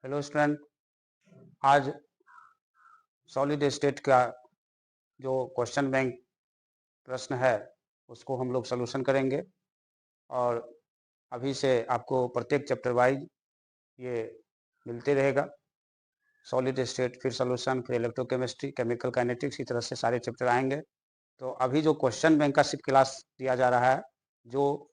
Hello student, आज solid state का जो क्वेश्चन बैंक प्रश्न है उसको हम लोग सॉल्यूशन करेंगे और अभी से आपको प्रत्येक चैप्टर वाइज ये मिलते रहेगा। सॉलिड स्टेट, फिर सॉल्यूशन, फिर इलेक्ट्रोकेमिस्ट्री, केमिकल काइनेटिक्स, इस तरह से सारे चैप्टर आएंगे। तो अभी जो क्वेश्चन बैंक का सिर्फ क्लास दिया जा रहा है, जो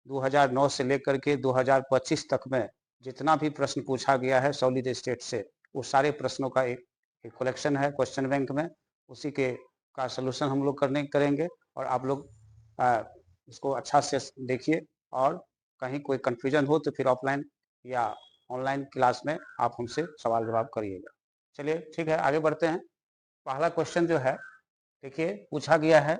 2009 से लेकर के 2025 तक में जितना भी प्रश्न पूछा गया है सॉलिड स्टेट से, वो सारे प्रश्नों का एक कलेक्शन है क्वेश्चन बैंक में। उसी के का सलूशन हम लोग करेंगे और आप लोग इसको अच्छा से देखिए और कहीं कोई कंफ्यूजन हो तो फिर ऑफलाइन या ऑनलाइन क्लास में आप हमसे सवाल जवाब करिएगा। चलिए ठीक है, आगे बढ़ते हैं। पहला क्वेश्चन जो है, देखिए पूछा गया है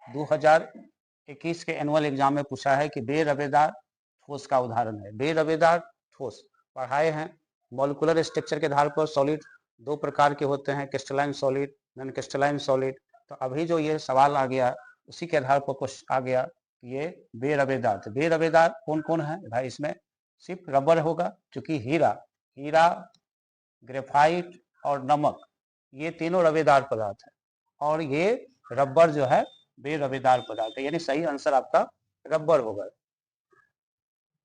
2021 के एनुअल एग्जाम में पूछा है कि बेरबेदार ठोस का उदाहरण है। बेरबेदार ठोस पढ़ाए हैं। मॉलिक्यूलर स्ट्रक्चर के आधार पर सॉलिड दो प्रकार के होते हैं, crystalline solid, non crystalline solid. तो अभी जो ये सवाल आ गया उसी के आधार पर क्वेश्चन आ गया ये बेरबेदार। तो बेरबेदार कौन कौन है भाई? इसमें सिर्फ रबर होगा, क्योंकि हीरा, ग्रेफाइट और नमक ये तीनों रबेदार पदार्थ है और ये रबर जो है बेरबेदार पदार्थ है, यानी सही आंसर आपका रबर होगा।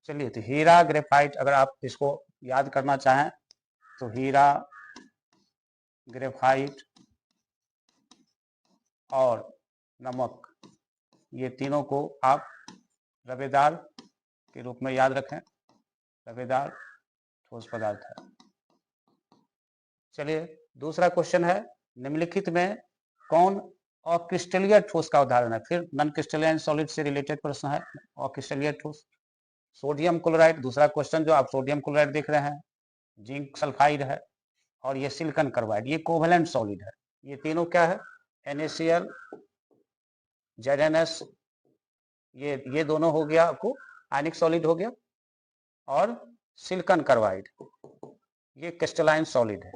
चलिए, तो हीरा, ग्रेफाइट, अगर आप इसको याद करना चाहें तो हीरा, ग्रेफाइट और नमक ये तीनों को आप रबेदार के रूप में याद रखें। रबेदार ठोस पदार्थ है। चलिए, दूसरा क्वेश्चन है, निम्नलिखित में कौन अक्रिस्टलीय ठोस का उदाहरण है? फिर नॉन क्रिस्टलाइन सॉलिड से रिलेटेड प्रश्न है। अक्रिस्टलीय ठोस, सोडियम क्लोराइड। दूसरा क्वेश्चन जो आप सोडियम क्लोराइड देख रहे हैं, जिंक सल्फाइड है और ये सिलिकॉन कार्बाइड, ये कोवेलेंट सॉलिड है। ये तीनों क्या है? NaCl, ZnS, ये दोनों हो गया आपको आयनिक सॉलिड हो गया, और सिलिकॉन कार्बाइड ये क्रिस्टलाइन सॉलिड है।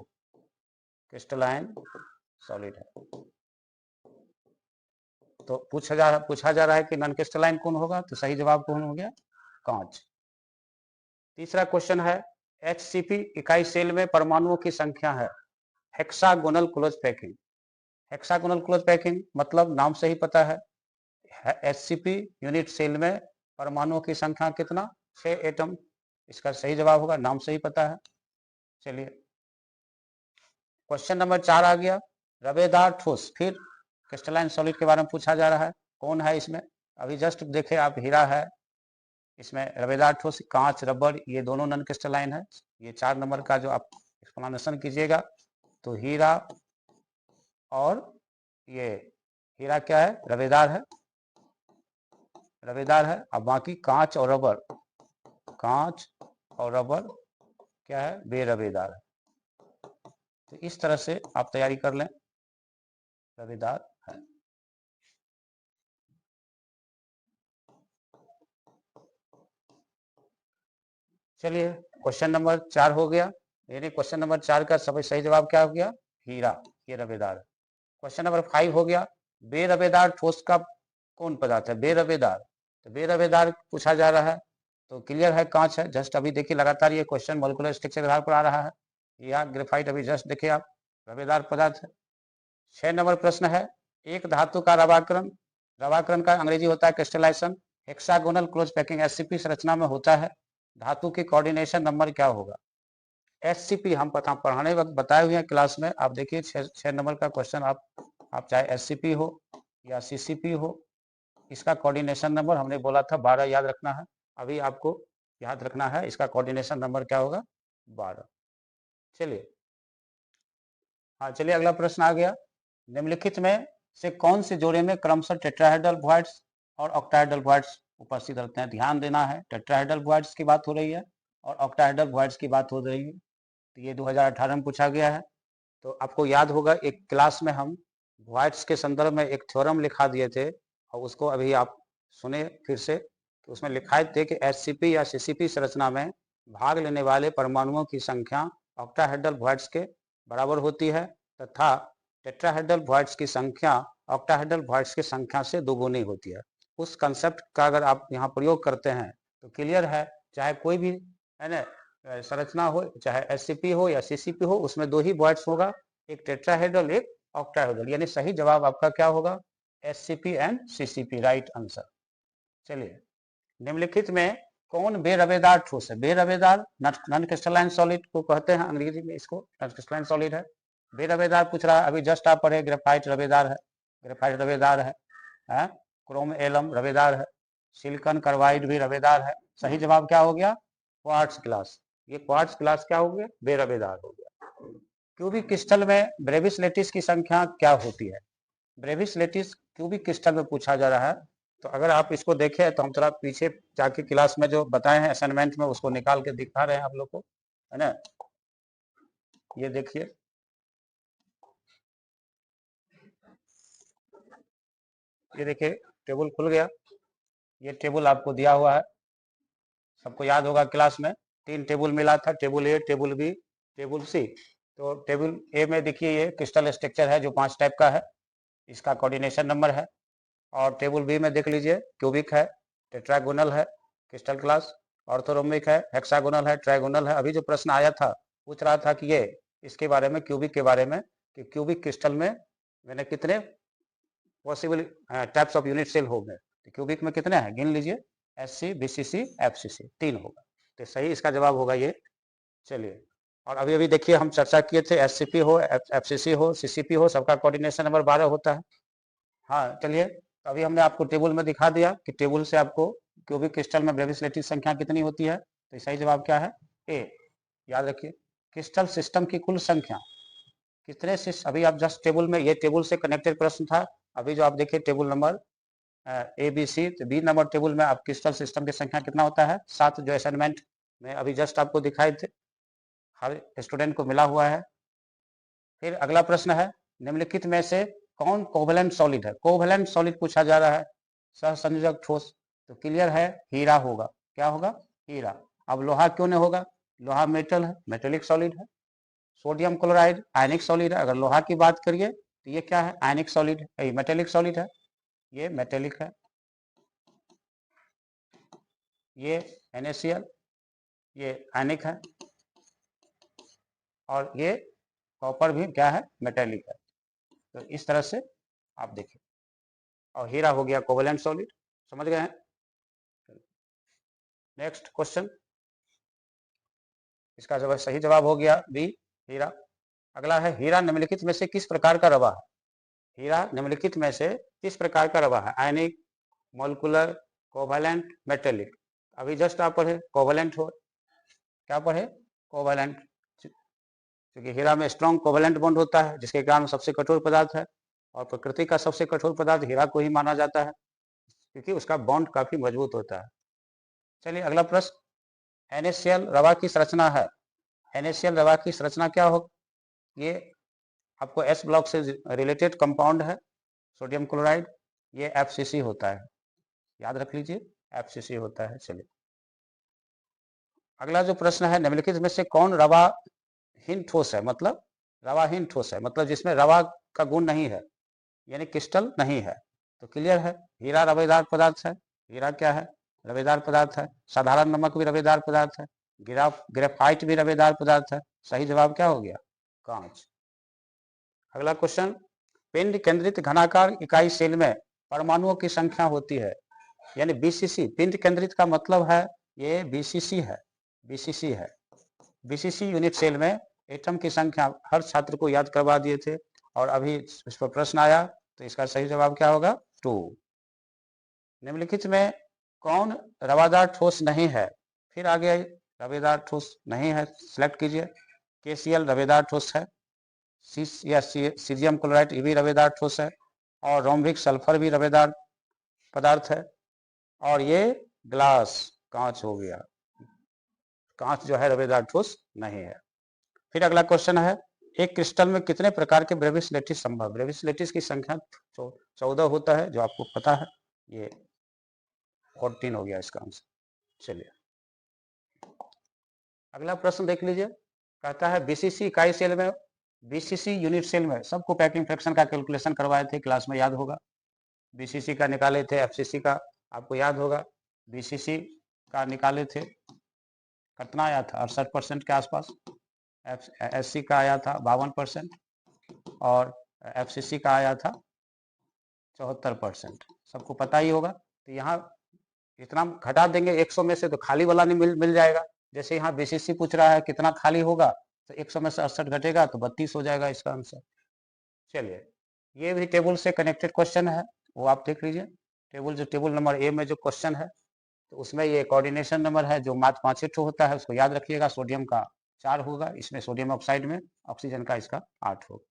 क्रिस्टलाइन सॉलिड है। तो पूछा जा रहा है कि नॉन क्रिस्टलाइन कौन होगा? तो सही जवाब कौन हो गया? कांच। तीसरा क्वेश्चन है, HCP इकाई सेल में परमाणुओं की संख्या है। Hexagonal close packing. Hexagonal close packing मतलब नाम से ही पता है, HCP यूनिट सेल में परमाणुओं की संख्या कितना? 6 एटम। इसका सही जवाब होगा, नाम से ही पता है। चलिए, क्वेश्चन नंबर 4 आ गया, रबेदार ठोस। फिर क्रिस्टलाइन सॉलिड के बारे में पूछा जा रहा है, कौन है इसमें? अभी जस्ट देखे आप, हीरा है, इसमें रबेदार ठोस, कांच, रबर, ये दोनों नॉन क्रिस्टलाइन है। ये 4 नंबर का जो आप एक्सप्लेनेशन कीजिएगा, तो हीरा और ये हीरा क्या है? रबेदार है, रबेदार है। अब बाकी कांच और रबर, कांच और रबर क्या है? बेरबेदार है। तो इस तरह से आप तैयारी कर लें, रबेदार है। चलिए, क्वेश्चन नंबर 4 हो गया, यानी क्वेश्चन नंबर 4 का सही जवाब क्या हो गया? हीरा, ये रबेदार है। क्वेश्चन नंबर 5 हो गया, बेरबेदार ठोस का कौन पदार्थ है? बेरबेदार, तो बेरबेदार पूछा जा रहा है, तो क्लियर है कांच है। जस्ट अभी देखिए, लगातार ये क्वेश्चन मॉलिक्यूलर स्ट्रक्चर के आधार पर आ रहा है। या ग्रेफाइट अभी जस्ट देखिए आप, रबेदार पदार्थ है। 6 नंबर प्रश्न है, एक धातु का रवाकरण, रवाकरण का अंग्रेजी होता है crystallization, hexagonal close packing SCP संरचना में होता है। धातु की कोऑर्डिनेशन नंबर क्या होगा? SCP हम पढ़ाने वक्त बताए हुए हैं क्लास में, आप देखिए 6 नंबर का क्वेश्चन, आप चाहे SCP हो या CCP हो, इसका कोऑर्डिनेशन नंबर हमने बोला था 12 याद रखना है। अभी आपको याद रखना है इसका कोऑर्डिनेशन नंबर क्या होगा? 12। चलिए, हाँ चलिए, अगला प्रश्न आ गया, निम्नलिखित में से कौन से जोड़े में क्रमशः टेट्राहेड्रल वॉइड्स और ऑक्टाहेड्रल वॉइड्स उपस्थित रहते हैं? ध्यान देना है, टेट्राहेड्रल वॉइड्स की बात हो रही है और ऑक्टाहेड्रल वॉइड्स की बात हो रही है। तो ये 2018 में पूछा गया है। तो आपको याद होगा, एक क्लास में हम वॉइड्स के संदर्भ में एक थ्योरम लिखा दिए थे और उसको अभी आप सुने फिर से। तो उसमें लिखाए थे कि SCP या CCP संरचना में भाग लेने वाले परमाणुओं की संख्या ऑक्टाहेड्रल वॉइड्स के बराबर होती है तथा टेट्राहेड्रल वॉइड्स की संख्या ऑक्टाहेड्रल वॉइड्स की संख्या से दोगुनी होती है। उस कंसेप्ट का अगर आप यहाँ प्रयोग करते हैं तो क्लियर है, चाहे कोई भी है ना संरचना हो, चाहे एससीपी हो या सीसीपी हो, उसमें दो ही बॉन्ड्स होगा, एक टेट्राहेड्रल एक ऑक्टाहेड्रल, यानी सही जवाब आपका क्या होगा, SCP and CCP, right answer. चलिए, निम्नलिखित में कौन बेरवेदार ठोस है? बेरवेदार नॉन क्रिस्टलाइन सॉलिड को कहते हैं अंग्रेजी में, इसको नॉन क्रिस्टलाइन सॉलिड है। बेरवेदार पूछ रहा है, अभी जस्ट आप पढ़े ग्रेफाइट रवेदार है, ग्रेफाइट रवेदार है, क्रोम एलम रवेदार है, सिलिकॉन कार्बाइड भी रवेदार है। सही जवाब क्या हो गया, क्वार्ट्ज ग्लास। ये क्वार्ट्ज ग्लास क्या हो गया, बेरवेदार हो गया। क्यूबिक क्रिस्टल में ब्रेविस लेटिस की संख्या क्या होती है? ब्रेविस लेटिस क्यूबिक क्रिस्टल में पूछा जा रहा है, तो अगर आप इसको देखें तो हम थोड़ा पीछे जाके क्लास में जो बताए हैं असाइनमेंट में, उसको निकाल के दिखा रहे हैं आप लोग को, है ना। ये देखिए, ये देखिए टेबल खुल गया, ये टेबल आपको दिया हुआ है, सबको याद होगा क्लास में 3 टेबल मिला था, टेबल ए, टेबल बी, टेबल सी। तो टेबल ए में देखिए ये क्रिस्टल स्ट्रक्चर है जो 5 टाइप का है, इसका कोऑर्डिनेशन नंबर है। और टेबल बी में देख लीजिए क्यूबिक है, टेट्रागोनल है, क्रिस्टल क्लास, ऑर्थोरोम्बिक है, हेक्सागोनल है, ट्राइगोनल है। अभी जो प्रश्न आया था पूछ रहा था कि ये इसके बारे में, क्यूबिक के बारे में, कि क्यूबिक क्रिस्टल में मैंने कितने possible types of unit cell हो गए, तो क्यूबिक में कितने हैं गिन लीजिए, एससी, बीसीसी, एफसीसी, 3 होगा, तो सही इसका जवाब होगा ये। चलिए, और अभी अभी देखिए हम चर्चा किए थे, एससीपी हो, एफसीसी हो, सीसीपी हो, सबका कोऑर्डिनेशन नंबर 12 होता है। हाँ चलिए, अभी हमने आपको टेबल में दिखा दिया कि टेबल से आपको क्यूबिक क्रिस्टल में ब्रेविस लेटिस संख्या कितनी होती है, तो सही जवाब क्या है, ए। याद रखिए, क्रिस्टल सिस्टम की कुल संख्या कितने से, अभी आप जस्ट टेबल में, ये टेबल से कनेक्टेड प्रश्न था। अभी जो आप देखिए table number A B C, तो बी नंबर टेबल में आप क्रिस्टल सिस्टम की संख्या कितना होता है, 7, जो असाइनमेंट में अभी जस्ट आपको दिखाए थे, हर स्टूडेंट को मिला हुआ है। फिर अगला प्रश्न है, निम्नलिखित में से कौन कोवलेंट सॉलिड है? कोवलेंट सॉलिड पूछा जा रहा है, सहसंयोजक ठोस, तो क्लियर है हीरा होगा। क्या होगा, हीरा। अब लोहा क्यों नहीं होगा, लोहा मेटल है, मेटेलिक सॉलिड है। सोडियम क्लोराइड आयनिक सॉलिड है, अगर लोहा की बात करिए तो ये क्या है, आयनिक सॉलिड है, मेटेलिक सॉलिड है, ये मेटेलिक है। ये NaCl, ये आयनिक है, और ये कॉपर भी क्या है, मेटेलिक है। तो इस तरह से आप देखिए, और हीरा हो गया कोवेलेंट सॉलिड, समझ गए हैं। नेक्स्ट क्वेश्चन, इसका जवाब, सही जवाब हो गया बी, हीरा। अगला है, हीरा निम्नलिखित में से किस प्रकार का रवा है? हीरा निम्नलिखित में से किस प्रकार का रवा है, आयनिक, मॉलिक्यूलर, कोवेलेंट, मेटेलिक। अभी जस्ट आप पढ़े कोवेलेंट हो, क्या पढ़े, कोवेलेंट, क्योंकि हीरा में स्ट्रॉन्ग कोवेलेंट बॉन्ड होता है, जिसके कारण सबसे कठोर पदार्थ है, और प्रकृति का सबसे कठोर पदार्थ हीरा को ही माना जाता है, क्योंकि उसका बॉन्ड काफी मजबूत होता है। चलिए अगला प्रश्न, NaCl रवा की संरचना है, NaCl रवा की संरचना क्या हो, ये आपको S ब्लॉक से रिलेटेड कंपाउंड है, सोडियम क्लोराइड, ये FCC होता है, याद रख लीजिए FCC होता है। चलिए अगला जो प्रश्न है, निम्नलिखित में से कौन रवाहीन ठोस है, मतलब रवाहीन ठोस है, मतलब जिसमें रवा का गुण नहीं है, यानी क्रिस्टल नहीं है, तो क्लियर है हीरा रवेदार पदार्थ है। हीरा क्या है, रवेदार पदार्थ है। साधारण नमक भी रवेदार पदार्थ है, ग्रेफाइट भी रवेदार पदार्थ है। सही जवाब क्या हो गया, कांच। अगला क्वेश्चन, पिंड केंद्रित घनाकार इकाई सेल में परमाणुओं की संख्या होती है, यानी BCC, पिंड केंद्रित का मतलब है ये BCC है, BCC है। BCC यूनिट सेल में एटम की संख्या हर छात्र को याद करवा दिए थे, और अभी इस पर प्रश्न आया, तो इसका सही जवाब क्या होगा, 2। निम्नलिखित में कौन रवादार ठोस नहीं है, फिर आगे रवेदार ठोस नहीं है, सिलेक्ट कीजिए। KCl रवेदार ठोस है, सीजियम क्लोराइड ये भी रवेदार ठोस है, और रोम्बिक सल्फर भी रवेदार पदार्थ है, और ये ग्लास, कांच हो गया, कांच जो है रवेदार ठोस नहीं है। फिर अगला क्वेश्चन है, एक क्रिस्टल में कितने प्रकार के ब्रेविस लेटिस संभव? ब्रेविस लेटिस की संख्या 14 होता है, जो आपको पता है, ये 14 हो गया इसका आंसर। चलिए अगला प्रश्न देख लीजिए, कहता है BCC इकाई सेल में, BCC यूनिट सेल में सबको पैकिंग फ्रैक्शन का कैलकुलेशन करवाए थे, क्लास में याद होगा। BCC का निकाले थे, FCC का आपको याद होगा, BCC का निकाले थे, कितना आया था, 68% के आसपास। SC का आया था 52% और FCC का आया था 74%। सबको पता ही होगा। तो यहाँ इतना घटा देंगे 100 में से तो खाली वाला नहीं मिल जाएगा। जैसे यहाँ BCC पूछ रहा है कितना खाली होगा, तो 100 में से 68 घटेगा तो 32 हो जाएगा इसका आंसर। चलिए, ये भी टेबल से कनेक्टेड क्वेश्चन है, वो आप देख लीजिए। टेबल नंबर ए में जो क्वेश्चन है, तो उसमें ये कोऑर्डिनेशन नंबर है जो मात्र 5 होता है, उसको याद रखिएगा। सोडियम का 4 होगा, इसमें सोडियम ऑक्साइड में, ऑक्सीजन का इसका 8 होगा।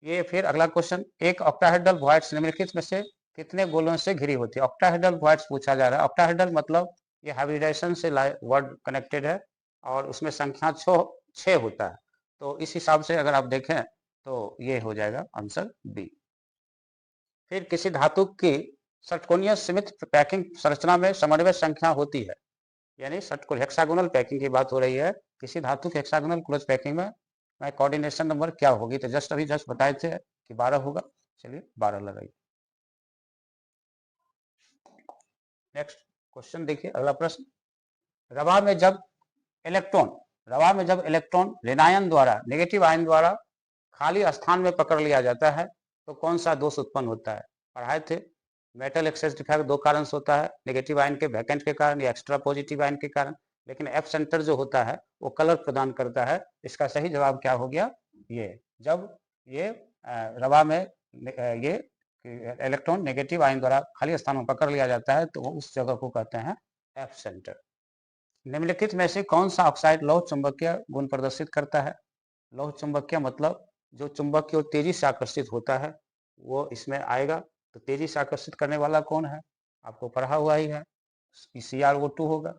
ये फिर अगला क्वेश्चन, एक ऑक्टाहेड्रल वॉइड्स निम्नलिखित में से कितने गोलों से घिरी होती है। ऑक्टाहेड्रल वॉइड्स पूछा जा रहा है। ऑक्टाहेड्रल मतलब ये हाइब्रिडाइजेशन से वर्ड कनेक्टेड है और उसमें संख्या 6 होता है। तो इस हिसाब से अगर आप देखें तो ये हो जाएगा आंसर बी। फिर किसी धातु की षटकोणीय सीमित पैकिंग संरचना में समन्वय संख्या होती है, यानी षटकोण हेक्सागोनल पैकिंग की बात हो रही है। किसी धातु के हेक्सागोनल क्लोज पैकिंग में कोऑर्डिनेशन नंबर क्या होगी, तो जस्ट बताए थे कि 12 होगा। चलिए 12 लगाइए। नेक्स्ट क्वेश्चन देखिए, अगला प्रश्न, रवा में जब इलेक्ट्रॉन ऋणायन द्वारा नेगेटिव आयन द्वारा खाली स्थान में पकड़ लिया जाता है तो कौन सा दोष उत्पन्न होता है। पढ़ाए थे, मेटल एक्सेस डिफेक्ट 2 कारण से होता है, नेगेटिव आयन के वैकेंट के कारण या एक्स्ट्रा पॉजिटिव आयन के कारण। लेकिन एफ सेंटर जो होता है वो कलर प्रदान करता है। इसका सही जवाब क्या हो गया, ये जब ये रवा में ये इलेक्ट्रॉन नेगेटिव आयन द्वारा खाली स्थान में पकड़ लिया जाता है तो उस जगह को कहते हैं एफ सेंटर। निम्नलिखित में से कौन सा ऑक्साइड लौह चुंबकीय गुण प्रदर्शित करता है। लौह चुंबकीय मतलब जो चुंबक की ओर तेजी से आकर्षित होता है वो इसमें आएगा। तो तेजी से आकर्षित करने वाला कौन है, आपको पढ़ा हुआ ही है, CrO2 होगा।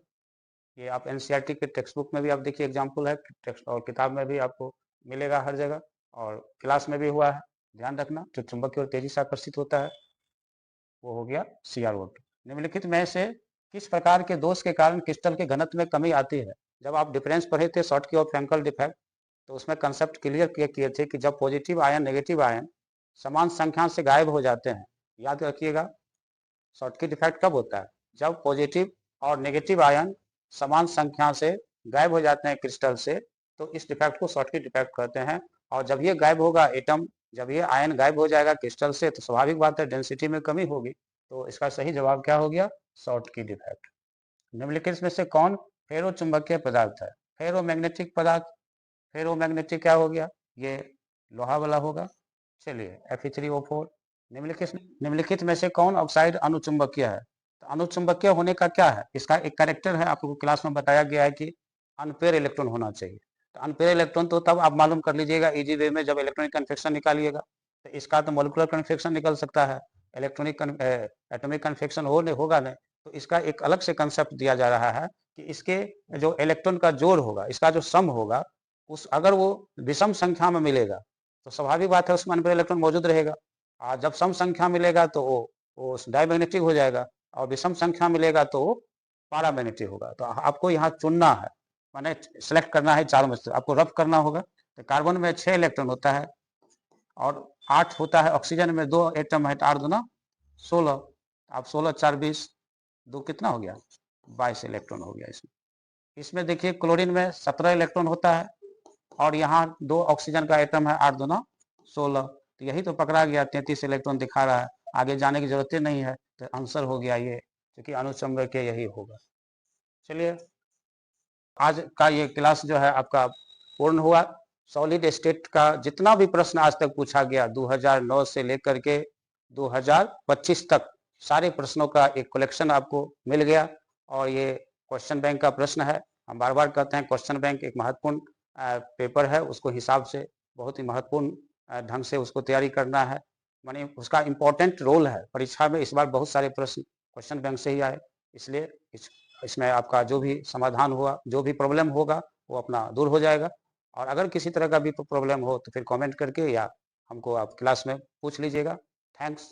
ये आप NCERT के टेक्स्ट बुक में भी आप देखिए एग्जाम्पल है, टेक्स्ट और किताब में भी आपको मिलेगा हर जगह, और क्लास में भी हुआ है। ध्यान रखना, जो चुंबक की ओर तेजी से आकर्षित होता है वो हो गया CrO2। निम्नलिखित में से किस प्रकार के दोष के कारण क्रिस्टल के घनत्व में कमी आती है। जब आप डिफरेंस पढ़े थे शॉर्टकी और फ्रैंकल डिफेक्ट, तो उसमें कंसेप्ट क्लियर किए थे कि जब पॉजिटिव आयन नेगेटिव आयन समान संख्या से गायब हो जाते हैं। याद रखिएगा, शॉर्टकी डिफेक्ट कब होता है, जब पॉजिटिव और नेगेटिव आयन समान संख्या से गायब हो जाते हैं क्रिस्टल से, तो इस डिफेक्ट को शॉर्टकी डिफेक्ट कहते हैं। और जब ये गायब होगा एटम, जब ये आयन गायब हो जाएगा क्रिस्टल से, तो स्वाभाविक बात है डेंसिटी में कमी होगी। तो इसका सही जवाब क्या हो गया, शॉर्टकी डिफेक्ट। निम्नलिखित में से कौन फेरो चुंबकीय पदार्थ है। फेरोमैग्नेटिक पदार्थ, फेरोमैग्नेटिक क्या हो गया, ये लोहा वाला होगा। चलिए Fe3O4। निम्नलिखित में से कौन ऑक्साइड अनुचुंबकीय है। तो अनुचुंबकीय होने का क्या है, इसका एक कैरेक्टर है, आपको क्लास में बताया गया है कि अनपेयर इलेक्ट्रॉन होना चाहिए। तो अनपेयर इलेक्ट्रॉन तो तब आप मालूम कर लीजिएगा इजी वे में, जब इलेक्ट्रॉनिक कन्फेक्शन निकालिएगा। तो इसका तो मोलिकुलर कन्फेक्शन निकल सकता है, इलेक्ट्रॉनिक एटॉमिक कन्फेक्शन होगा नहीं। तो इसका एक अलग से कंसेप्ट दिया जा रहा है कि इसके जो इलेक्ट्रॉन का जोड़ होगा, इसका जो सम होगा, उस अगर वो विषम संख्या में मिलेगा तो स्वाभाविक बात है उसमें अनपेयर इलेक्ट्रॉन मौजूद रहेगा। और जब सम संख्या मिलेगा तो वो डायमैग्नेटिक हो जाएगा, और विषम संख्या मिलेगा तो वो पैरामैग्नेटिक होगा। तो आपको यहाँ चुनना है, माने सेलेक्ट करना है चारों में से, आपको रफ करना होगा। तो कार्बन में 6 इलेक्ट्रॉन होता है और 8 होता है, ऑक्सीजन में 2 एटम है, 8 दूना 16। आप 16 4 20, 2 कितना हो गया, 22 इलेक्ट्रॉन हो गया इसमें देखिए क्लोरीन में 17 इलेक्ट्रॉन होता है और यहाँ 2 ऑक्सीजन का एटम है, 8 दूना 16। तो यही तो पकड़ा गया, 33 इलेक्ट्रॉन दिखा रहा है, आगे जाने की जरूरत ही नहीं है। तो आंसर हो गया ये, क्योंकि अनुचुंबकीय यही होगा। चलिए, आज का ये क्लास जो है आपका पूर्ण हुआ। सॉलिड स्टेट का जितना भी प्रश्न आज तक पूछा गया 2009 से लेकर के 2025 तक, सारे प्रश्नों का एक कलेक्शन आपको मिल गया। और ये क्वेश्चन बैंक का प्रश्न है, हम बार बार कहते हैं क्वेश्चन बैंक एक महत्वपूर्ण पेपर है, उसको हिसाब से बहुत ही महत्वपूर्ण ढंग से उसको तैयारी करना है, माने उसका इम्पोर्टेंट रोल है परीक्षा में। इस बार बहुत सारे प्रश्न क्वेश्चन बैंक से ही आए, इसलिए इसमें आपका जो भी समाधान हुआ, जो भी प्रॉब्लम होगा वो अपना दूर हो जाएगा। और अगर किसी तरह का भी प्रॉब्लम हो तो फिर कमेंट करके या हमको आप क्लास में पूछ लीजिएगा। थैंक्स।